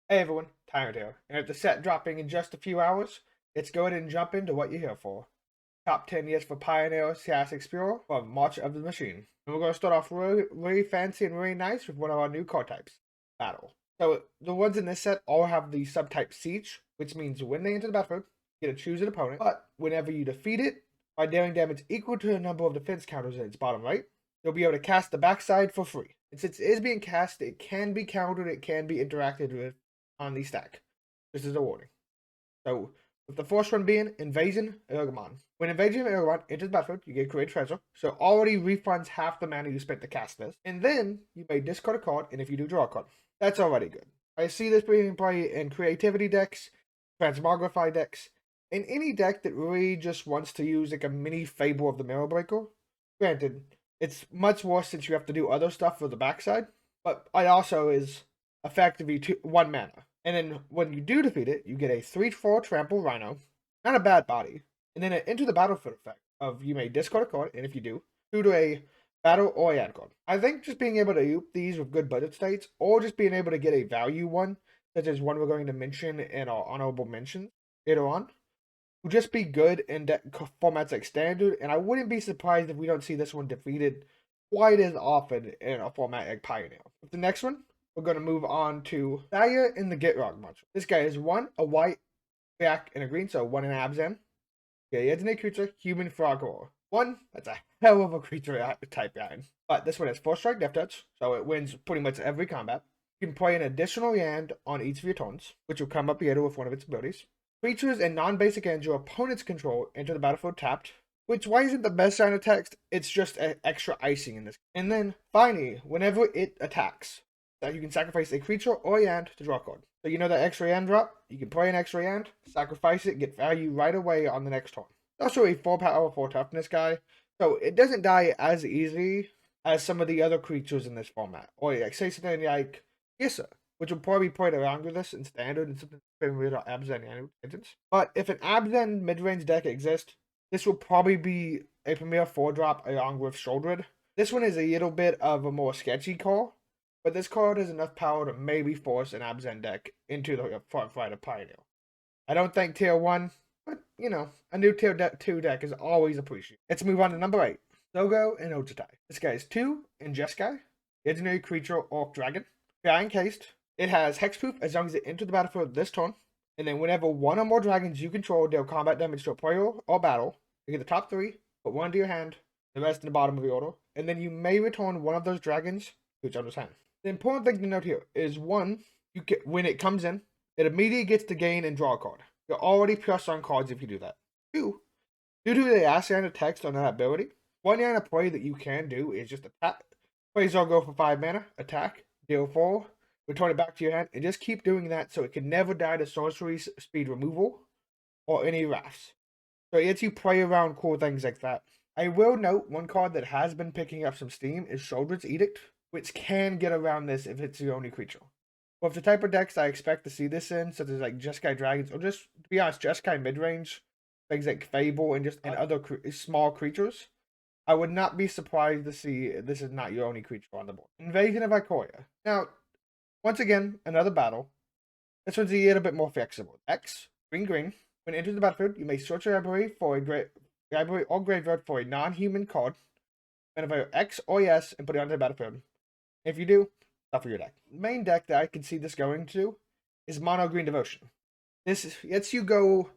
Hey everyone, Tyrant here, and with the set dropping in just a few hours, let's go ahead and jump into what you're here for. Top 10 years for Pioneer CS Explorer from March of the Machine. And we're going to start off really fancy and really nice with one of our new card types, Battle. So the ones in this set all have the subtype Siege, which means when they enter the battlefield, you get to choose an opponent, but whenever you defeat it, by dealing damage equal to the number of defense counters in its bottom right, you'll be able to cast the backside for free. And since it is being cast, it can be countered, it can be interacted with on the stack. This is a warning. So, with the first one being Invasion Ergomon. When Invasion Ergomon enters the battlefield, you get Create Treasure, so it already refunds half the mana you spent to cast this. And then, you may discard a card, and if you do, draw a card. That's already good. I see this being played in Creativity decks, Transmogrify decks, in any deck that really just wants to use like a mini Fable of the Mirror Breaker. Granted, it's much worse since you have to do other stuff for the backside, but it also is effectively 1 mana. And then when you do defeat it, you get a 3/4 Trample Rhino, not a bad body, and then an Into the Battlefield effect of you may discard a card, and if you do, to a battle or a add card. I think just being able to use these with good budget states, or just being able to get a value one, such as one we're going to mention in our honorable mentions later on, will just be good in formats like Standard, and I wouldn't be surprised if we don't see this one defeated quite as often in a format like Pioneer. With the next one, we're going to move on to Daya in the Gitrog module. This guy is 1, a white, black, and a green, so 1 in Abzan. Yeah, he has a creature, human frog roar. 1, that's a hell of a creature type guy. But this one has 4 strike, death touch, so it wins pretty much every combat. You can play an additional land on each of your turns, which will come up later with one of its abilities. Creatures and non-basic lands your opponent's control enter the battlefield tapped, which why isn't the best sign of text? It's just extra icing in this. And then finally, whenever it attacks, you can sacrifice a creature or a land to draw a card. So you know that extra land drop, you can play an extra land, sacrifice it, get value right away on the next turn. It's also a 4 power, 4 toughness guy, so it doesn't die as easily as some of the other creatures in this format. Or like say something like Gissa, which will probably play around with this in standard and something with our Abzan and Agents. But if an Abzan mid-range deck exists, this will probably be a premier 4-drop along with Shouldered. This one is a little bit of a more sketchy call, but this card has enough power to maybe force an Abzan deck into the front fight of Pioneer. I don't think tier 1, but you know, a new tier 2 deck is always appreciated. Let's move on to number 8. Sogo and Otatai. This guy is 2 in Jeskai, legendary creature Orc Dragon. Giant Encased. It has hexproof as long as it enters the battlefield this turn, and then whenever one or more dragons you control deal combat damage to a player or battle, you get the top 3, put 1 to your hand, the rest in the bottom of your order, and then you may return one of those dragons to each other's hand. The important thing to note here is 1, you get when it comes in, it immediately gets to gain and draw a card. You're already plus on cards if you do that. 2, due to the assign text on that ability, one line of play that you can do is just attack. Play Sogo for 5 mana, attack, deal 4, return it back to your hand, and just keep doing that so it can never die to sorcery speed removal or any wraths. So it lets you play around cool things like that. I will note one card that has been picking up some steam is Shoulder's Edict, which can get around this if it's the only creature. Well, if the type of decks I expect to see this in, such as like Jeskai Dragons, or just to be honest, Jeskai midrange, things like Fable and other small creatures, I would not be surprised to see this is not your only creature on the board. Invasion of Ikoria. Now, once again, another battle. This one's a little bit more flexible. X, green, green. When it enters the battlefield, you may search your library for a library or graveyard for a non-human card, identify X or yes, and put it onto the battlefield. If you do, tough for your deck. The main deck that I can see this going to is Mono Green Devotion. This lets you go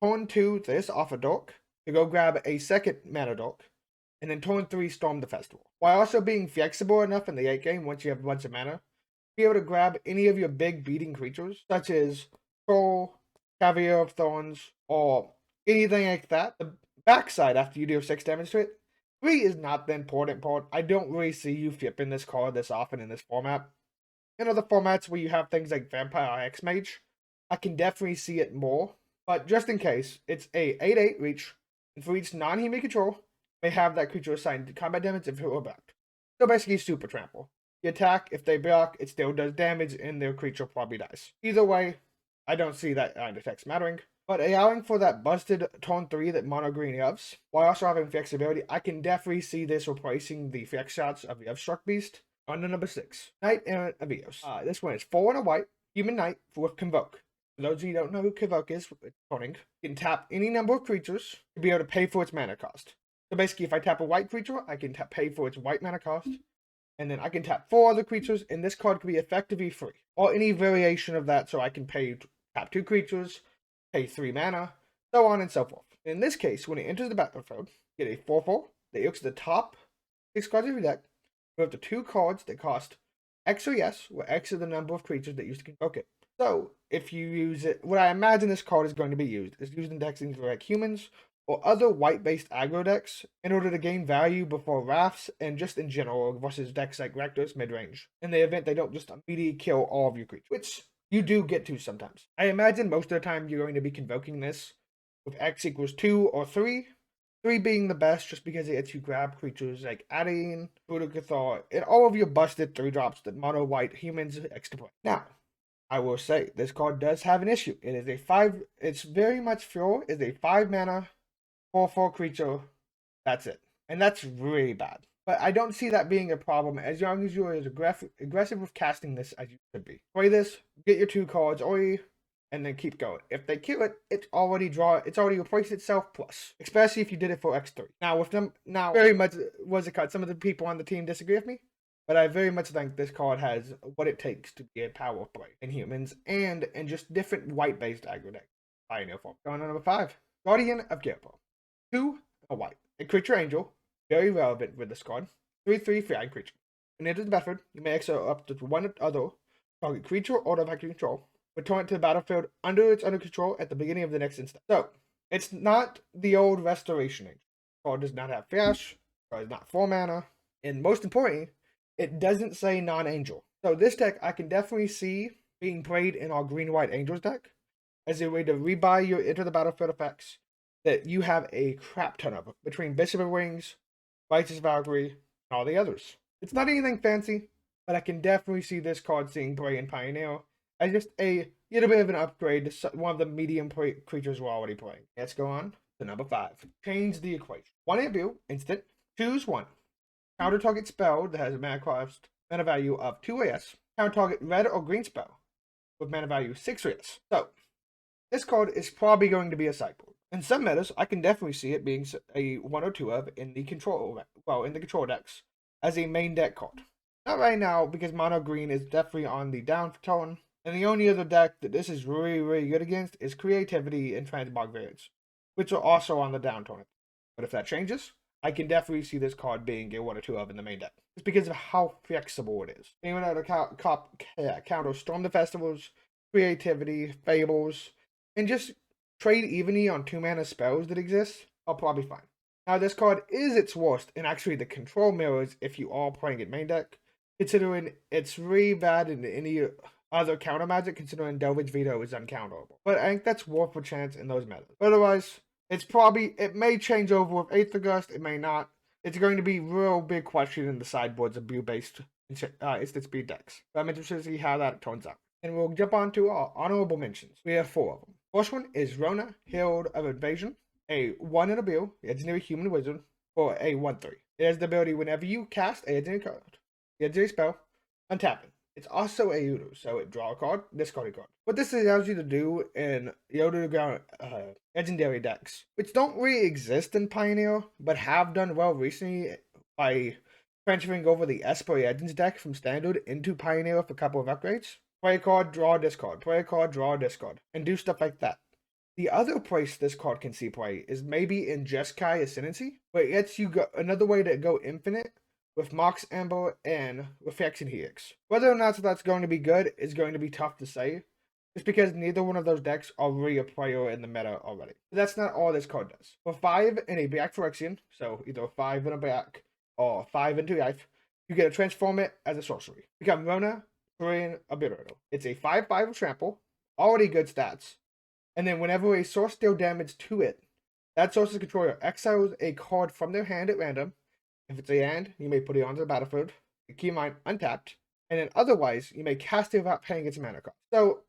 turn 2 this off a dork to go grab a second mana dork, and then turn 3 Storm the Festival. While also being flexible enough in the late game once you have a bunch of mana, be able to grab any of your big beating creatures, such as Troll, Cavalier of Thorns, or anything like that. The backside, after you deal 6 damage to it, 3 is not the important part. I don't really see you flipping this card this often in this format. In other formats where you have things like Vampire or X-Mage, I can definitely see it more. But just in case, it's a 8/8 reach, and for each non-human control, may have that creature assigned combat damage if it were backed. So basically, super trample. You attack, if they block, it still does damage, and their creature probably dies. Either way, I don't see that line of text mattering. But allowing for that busted turn 3 that Mono Green loves, while also having flexibility, I can definitely see this replacing the flex shots of the Upstruck Beast. On to number 6, Knight Errant of Eos. This one is 4 and a white, Human Knight with Convoke. For those of you who don't know who Convoke is, it's coding. You can tap any number of creatures to be able to pay for its mana cost. So basically, if I tap a white creature, I can pay for its white mana cost. And then I can tap 4 other creatures, and this card can be effectively free. Or any variation of that, so I can tap 2 creatures, pay 3 mana, so on and so forth. In this case, when it enters the battlefield, get a 4/4 that looks at the top 6 cards of your deck, go up to 2 cards that cost X or yes, where X is the number of creatures that use to Convoke it. So, if you use it, what I imagine this card is going to be used is used in decks like humans or other white-based aggro decks in order to gain value before Wraths and just in general versus decks like Rakdos mid-range. In the event they don't just immediately kill all of your creatures, which you do get to sometimes. I imagine most of the time you're going to be convoking this with X equals 2 or 3. 3 being the best just because it lets you grab creatures like Adine, Budokathor, and all of your busted 3-drops that mono white humans extra play. Now, I will say this card does have an issue. It is a 5, it's very much fuel, is a 5 mana 4/4 creature. That's it. And that's really bad. But I don't see that being a problem as long as you're as aggressive with casting this as you should be. Play this, get your 2 cards, and then keep going. If they kill it, it's already replaced itself plus. Especially if you did it for X3. Now with them very much was a card. Some of the people on the team disagree with me. But I very much think this card has what it takes to be a power play in humans and in just different white-based aggro decks. Pioneer form. Going on number 5. Guardian of Gilpo. 2 a white. A creature angel. Very relevant with this card. 3/3 flying creature. When it enters the battlefield, you may exile up to 1 other target creature or artifact you control. Return it to the battlefield under control at the beginning of the next instance. So, it's not the old Restoration Angel. The card does not have flash. The card is not 4 mana. And most importantly, it doesn't say non-angel. So this deck I can definitely see being played in our green-white angels deck as a way to rebuy your enter the battlefield effects that you have a crap ton of between Bishop of Wings, Righteous Valkyrie, and all the others. It's not anything fancy, but I can definitely see this card seeing play in Pioneer as just a little bit of an upgrade to one of the medium creatures we're already playing. Let's go on to number 5. Change the equation. 1 ABU, instant, choose 1. Counter target spell that has a mana value of 2 AS. Counter target red or green spell with mana value 6 AS. So, this card is probably going to be a sideboard. In some metas, I can definitely see it being a 1 or 2 of in the control decks as a main deck card. Not right now because mono green is definitely on the down tone, and the only other deck that this is really, really good against is Creativity and Transmog Variants, which are also on the down tone. But if that changes, I can definitely see this card being a 1 or 2 of in the main deck. It's because of how flexible it is. Being able to counter Storm the Festivals, Creativity, Fables, and just trade evenly on 2 mana spells that exist, I'll probably fine. Now this card is its worst in actually the control mirrors if you are playing it main deck, considering it's really bad in any other counter magic, considering Delvage Veto is uncounterable. But I think that's worth a chance in those metas. But otherwise, it may change over with 8th of Gust, it may not. It's going to be real big question in the sideboards of blue-based instant speed decks. But I'm interested to see how that turns out. And we'll jump on to our honorable mentions. We have 4 of them. First one is Rona, Herald of Invasion. A 1 in a bill, legendary human wizard, for a 1/3. It has the ability whenever you cast a legendary spell, untap it. It's also a Udo, so it draw a card, discard a card. What this allows you to do in Yoda legendary decks, which don't really exist in Pioneer, but have done well recently by transferring over the Esper Legends deck from Standard into Pioneer with a couple of upgrades. Play a card, draw a discard. Play a card, draw a discard. And do stuff like that. The other place this card can see play is maybe in Jeskai Ascendancy, where it lets you go another way to go infinite with Mox Amber and Reflection Helix. Whether or not that's going to be good is going to be tough to say, just because neither one of those decks are really a player in the meta already. But that's not all this card does. For 5 in a black Phyrexian, so either 5 in a black or 5 into life, you get to transform it as a sorcery. Become Rona, Korean Abirado. It's a 5/5 of trample, already good stats. And then whenever a source deals damage to it, that source's controller exiles a card from their hand at random. If it's a hand, you may put it onto the battlefield. Keep in mind, untapped. And then otherwise, you may cast it without paying its mana cost. So,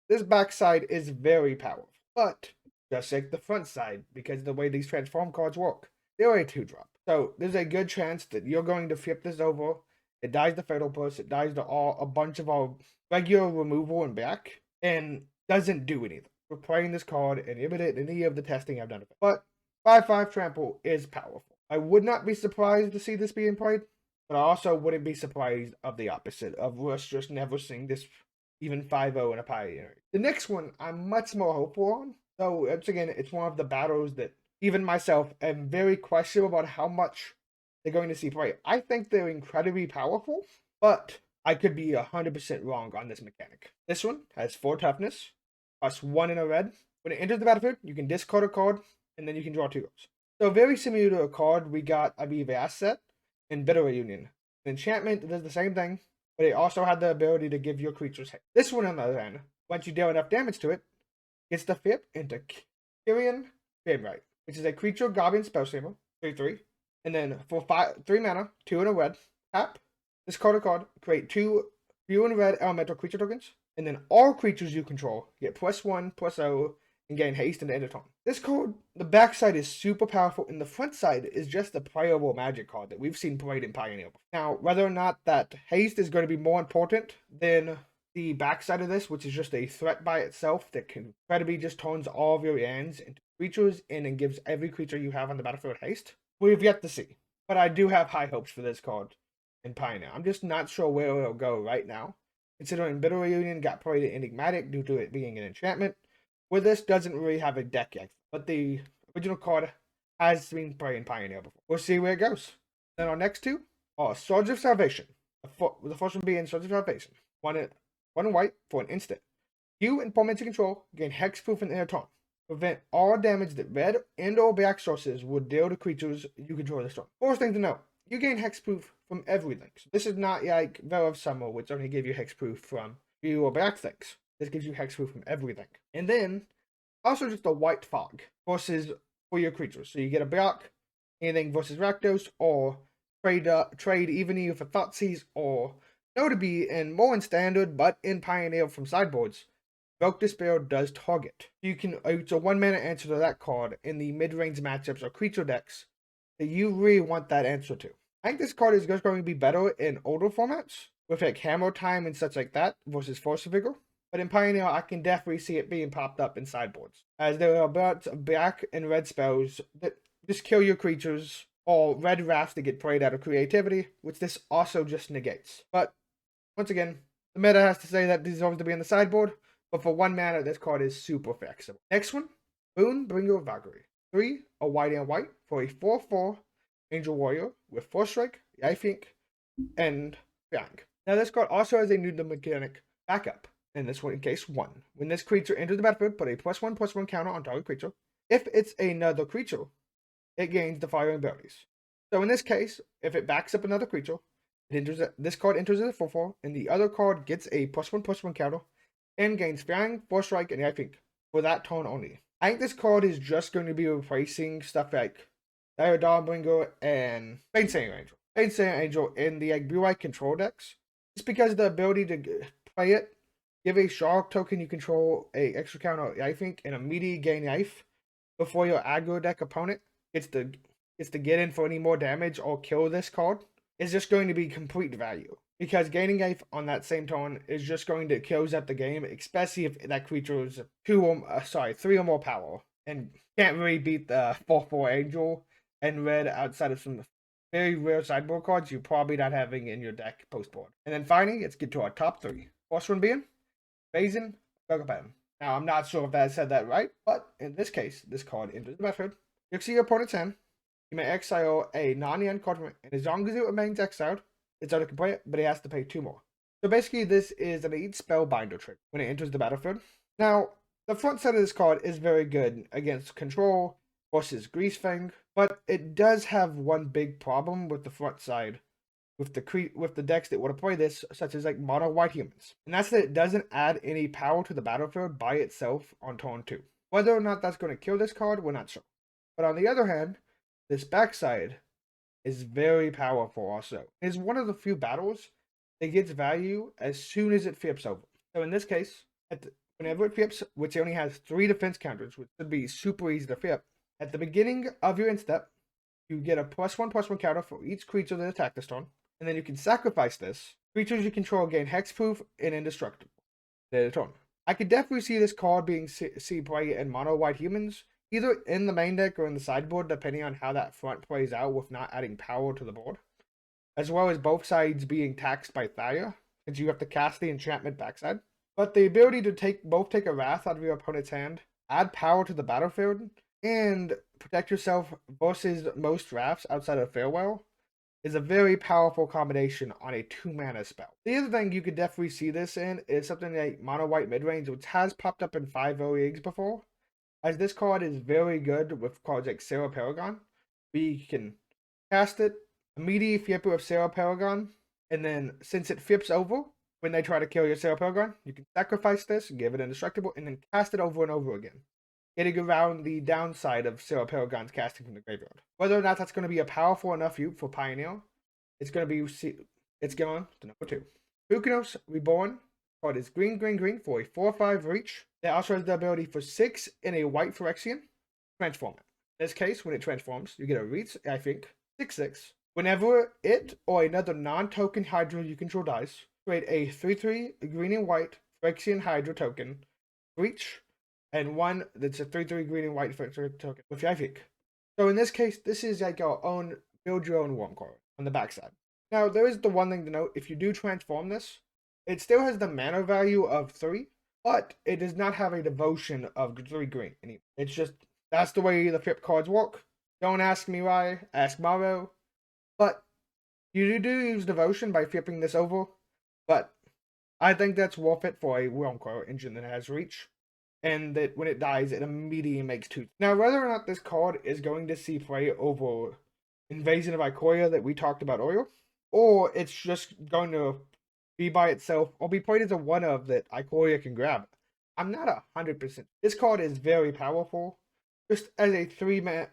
this backside is very powerful. But, just like the front side, because of the way these transform cards work, they're a 2-drop. So, there's a good chance that you're going to flip this over. It dies to Fatal Push. It dies to a bunch of our regular removal and back, and doesn't do anything. For playing this card and inhibited any of the testing I've done of it. But 5/5 trample is powerful. I would not be surprised to see this being played, but I also wouldn't be surprised of the opposite, of us just never seeing this even 5/0 in a Pioneer. The next one I'm much more hopeful on, though once again, it's one of the battles that even myself am very questionable about how much they're going to see play. I think they're incredibly powerful, but I could be 100% wrong on this mechanic. This one has 4 toughness, plus 1 in a red. When it enters the battlefield, you can discard a card, and then you can draw 2 cards. So very similar to a card we got, I believe, Asset in Bitter Reunion. An enchantment does the same thing, but it also had the ability to give your creatures haste. This one, on the other hand, once you deal enough damage to it, gets the flip into Kyrian Favorite, which is a creature goblin spell saver, 3/3. And then for 3 mana, 2 in a red, tap, discard a card, create 2 blue and red elemental creature tokens, and then all creatures you control get +1/+0 and gain haste in the end of turn. This card, the backside is super powerful, and the front side is just a playable magic card that we've seen played in Pioneer. Now, whether or not that haste is going to be more important than the backside of this, which is just a threat by itself that can incredibly just turns all of your lands into creatures and then gives every creature you have on the battlefield haste, we've yet to see. But I do have high hopes for this card in Pioneer. I'm just not sure where it'll go right now, considering Bitter Reunion got played at Enigmatic due to it being an enchantment, where this doesn't really have a deck yet, but the original card has been played in Pioneer before. We'll see where it goes. Then our next two are Swords of Salvation. The first one being Swords of Salvation. One in white for an instant. You and Tormented Control gain hexproof in their turn. Prevent all damage that red and or black sources would deal to creatures you control this turn. First thing to note, you gain hexproof from everything. So this is not like Veil of Summer, which only gave you hexproof from blue or black things. This gives you hexproof from everything. And then, also just a white fog versus for your creatures. So you get a block, anything versus Rakdos, or trade even for Thoughtseize, or notably in more in Standard, but in Pioneer from sideboards, Evoke Despair does target. You can it's a 1 mana answer to that card in the mid-range matchups or creature decks that you really want that answer to. I think this card is just going to be better in older formats, with like Hammer Time and such like that, versus Force of Vigor. But in Pioneer, I can definitely see it being popped up in sideboards, as there are about black and red spells that just kill your creatures, or red rafts that get played out of creativity, which this also just negates. But once again, the meta has to say that this deserves to be in the sideboard, but for 1 mana, this card is super flexible. Next one, Bonebringer of Valkyrie. 3, a white and white for a 4/4 Angel Warrior with Force Strike, Lifelink, and Fang. Now this card also has a new mechanic backup. In this one, in case 1. When this creature enters the battlefield, put a +1/+1 counter on target creature. If it's another creature, it gains the following abilities. So in this case, if it backs up another creature, this card enters as a 4/4, and the other card gets a +1/+1 counter and gains Fang, Force Strike, and Lifelink for that turn only. I think this card is just going to be replacing stuff like Dire Dawnbringer and Bane-Saying Angel. Bane-Saying Angel in the blue-white control decks, just because the ability to play it, give a shark token you control a extra counter lifelink and immediately gain life before your aggro deck opponent gets to get in for any more damage or kill this card is just going to be complete value. Because gaining life on that same turn is just going to close out the game, especially if that creature is 3 or more power and can't really beat the 4/4 Angel and red outside of some very rare sideboard cards you're probably not having in your deck post-board. And then finally, let's get to our top 3. First one being Phazon Ergomon. Now, I'm not sure if I said that right, but in this case, this card enters the battlefield. You see your opponent's hand. You may exile a non-land card from it, and as long as it remains exiled, its owner can play it, but it has to pay 2 more. So basically, this is an 8 Spellbinder trick when it enters the battlefield. Now, the front side of this card is very good against Control versus Greasefang, but it does have one big problem with the front side with the decks that want to play this, such as like Mono White Humans. And that's that it doesn't add any power to the battlefield by itself on turn 2. Whether or not that's going to kill this card, we're not sure. But on the other hand, this backside is very powerful also. It's one of the few battles that gets value as soon as it flips over. So in this case, whenever it flips, which only has 3 defense counters, which would be super easy to flip, at the beginning of your end step, you get a +1/+1 counter for each creature that attacked this turn, and then you can sacrifice this Creatures you control gain hexproof and indestructible. Their turn. I could definitely see this card being see play in mono white humans, either in the main deck or in the sideboard, depending on how that front plays out with not adding power to the board, as well as both sides being taxed by Thalia, since you have to cast the enchantment backside. But the ability to take a wrath out of your opponent's hand, add power to the battlefield, and protect yourself versus most wraths outside of Farewell is a very powerful combination on a 2-mana spell. The other thing you could definitely see this in is something like Mono White Midrange, which has popped up in 5 leagues before, as this card is very good with cards like Sarah Paragon. We can cast it, immediately flip it with Sarah Paragon, and then since it flips over, when they try to kill your Sarah Paragon, you can sacrifice this, give it indestructible, and then cast it over and over again, getting around the downside of Sarah Paragon's casting from the graveyard. Whether or not that's going to be a powerful enough use for Pioneer, it's going to number 2. Bukinos Reborn card is green, green, green for a 4/5 reach. It also has the ability for 6 in a white Phyrexian. Transform it. In this case, when it transforms, you get a reach, I think, 6/6. Whenever it or another non-token Hydra you control dies, create a 3/3 green and white Phyrexian Hydra token, reach, and one that's a 3/3 green and white Phyrexian token with Yavik. So in this case, this is like our own build your own warm card on the backside. Now, there is the one thing to note: if you do transform this, it still has the mana value of 3, but it does not have a devotion of 3 green anymore. It's just, that's the way the flip cards work. Don't ask me why, ask Mario. But you do use devotion by flipping this over, but I think that's worth it for a realm card engine that has reach, and that when it dies, it immediately makes 2. Now, whether or not this card is going to see play over Invasion of Ikoria that we talked about earlier, or it's just going to be by itself, or be played as a one-of that Ikoria can grab, I'm not 100%. This card is very powerful, just as a 3 mana,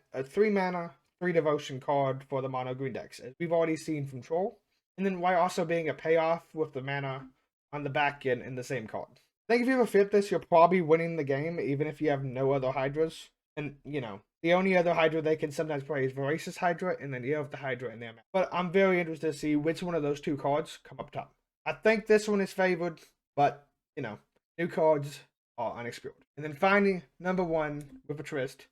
3 devotion card for the mono green decks, as we've already seen from Troll, and then while also being a payoff with the mana on the back end in the same card. I think if you ever flip this, you're probably winning the game, even if you have no other Hydras. And, you know, the only other Hydra they can sometimes play is Voracious Hydra, and then you have the Hydra in there. But I'm very interested to see which one of those 2 cards come up top. I think this one is favored, but, you know, new cards are unexplored. And then finally, number 1 with a twist,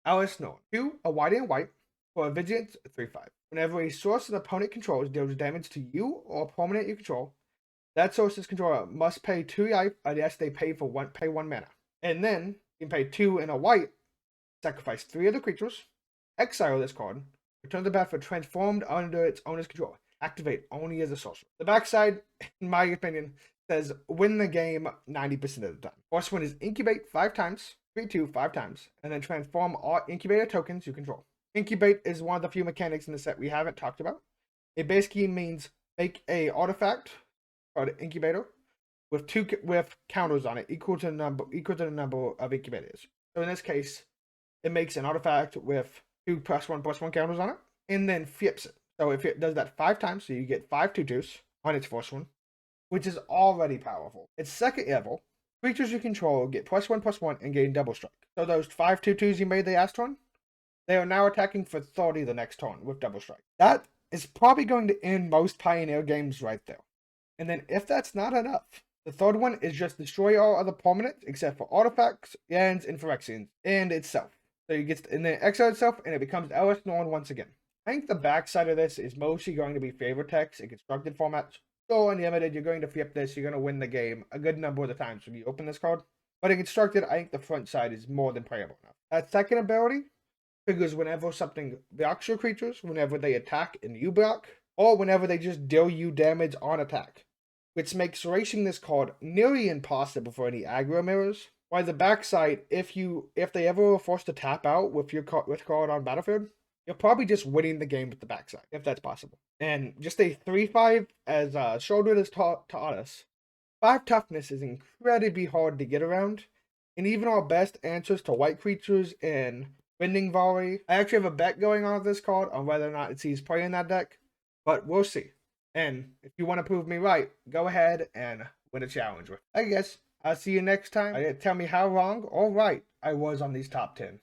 Alice Norn. 2, a white and white, for a Vigilance 3/5. Whenever a source an opponent controls deals damage to you or a permanent you control, that source's controller must pay 2 life unless they pay 1 mana. And then you can pay 2 in a white, sacrifice 3 other creatures, exile this card, return the battlefield transformed under its owner's control. Activate only as a sorcerer. The backside, in my opinion, says win the game 90% of the time. First one is incubate 5 times, 3/2 5 times, and then transform all incubator tokens you control. Incubate is one of the few mechanics in the set we haven't talked about. It basically means make a artifact called incubator with counters on it equal to the number of incubators. So in this case, it makes an artifact with 2 +1/+1 counters on it, and then flips it. So if it does that 5 times, so you get 5 2/2s on its first one, which is already powerful. Its second level, creatures you control get +1/+1 and gain double strike. So those 5 2/2s you made the last turn, they are now attacking for 30 the next turn with double strike. That is probably going to end most Pioneer games right there. And then if that's not enough, the third one is just destroy all other permanents except for artifacts, lands, and Phyrexians, and itself. So you get and then exile itself, and it becomes Alice Norn once again. I think the backside of this is mostly going to be favorite text in constructed formats. So unlimited, you're going to flip this, you're going to win the game a good number of the times when you open this card. But in constructed, I think the front side is more than playable enough. That second ability triggers whenever something blocks your creatures, whenever they attack and you block, or whenever they just deal you damage on attack, which makes racing this card nearly impossible for any aggro mirrors. While the backside, if they ever were forced to tap out with your card on battlefield, you're probably just winning the game with the backside, if that's possible. And just a 3/5, as Shoulder has taught us, 5 toughness is incredibly hard to get around, and even our best answers to white creatures in Bending Volley. I actually have a bet going on with this card on whether or not it sees play in that deck, but we'll see. And if you want to prove me right, go ahead and win a challenge with. I guess I'll see you next time. Tell me how wrong or right I was on these top 10.